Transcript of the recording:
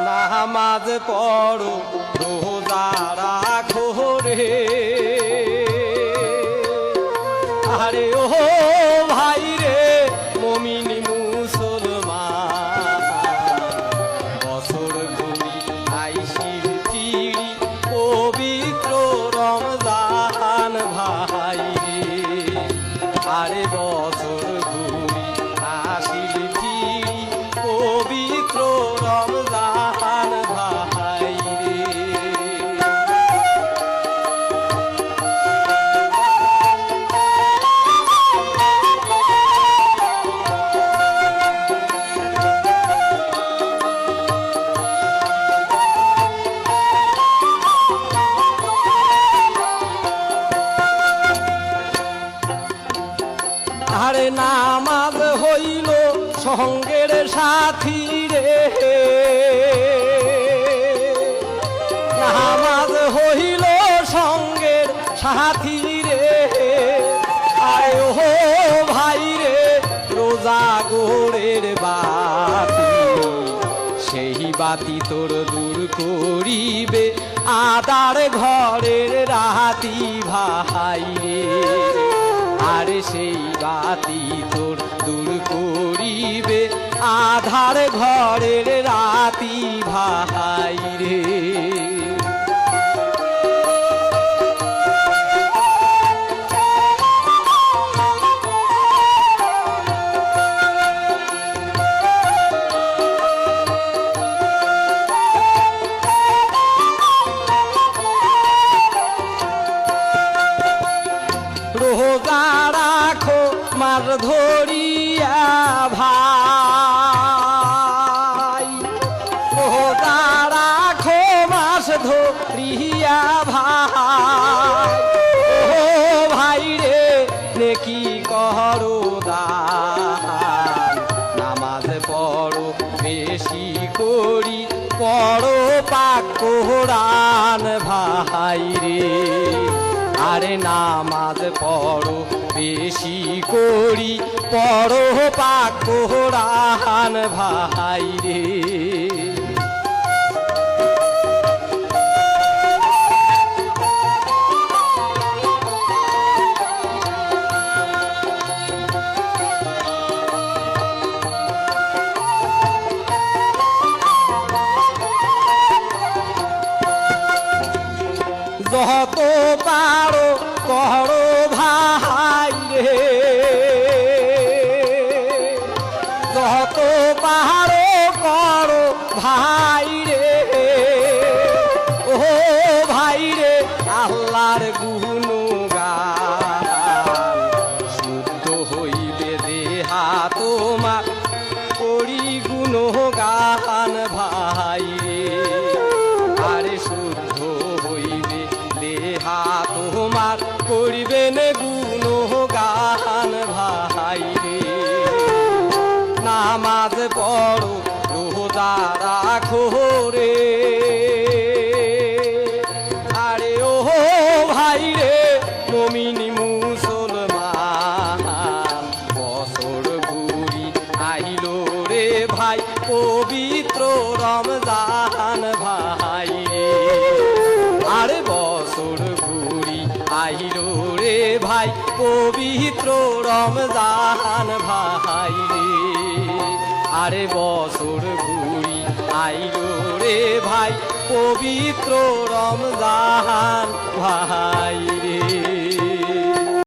নামাজ পড়ো রোজা রাখো রে আরে ও ভাই রে মুমিন মুসলমান বছর ঘুরি আইসির ফিরি পবিত্র রমজান ভাই রে আরে বছর ঘুরি আসির ফিরি পবিত্র রমজান ভাই রে আরে নামাজ হইল সঙ্গের সাথী রে নামাজ হইল সঙ্গের সাথী রে আয় হো ভাই রে রোজা গোরের বাতি সেই বাতি তোর দূর করিবে আদার ঘরের রাতি ভাই রে আরে সেই বাতি তোর দূর করিবে আধার ঘরের রাতি ভাই রে রোজা রাখো মার ধরিয়া ভাই রোজা রাখো মাস ধরিয়া ভাই ও ভাই রে নেকি করো দান নামাজ পড়ো বেশি করি পড়ো পাক কোরআন ভাই রে আরে নামাজ পড়ো বেশি করি পড়ো পাক কোরআন ভাই রে যত পারো করো ভাই রে যত পারো করো ভাই রে ও ভাই রে আল্লাহর গুণগান শুদ্ধ হইবে দেহা তোমার করি গুণগান ভাই রে আরে শুদ্ধ হইবে দেহা তোমার করিবেন গুণগান ভাই রে নামাজ পড়ো রোজা রাখো রে আরে ও ভাই রে মুমিন মুসলমান বছর ঘুরি আইলো রে ভাই পবিত্র রমজান ভাই রে আরে বছর ঘুরি আইলো রে ভাই পবিত্র রমজান ভাই রে আরে বছর ঘুরি আইলো রে ভাই পবিত্র রমজান ভাই।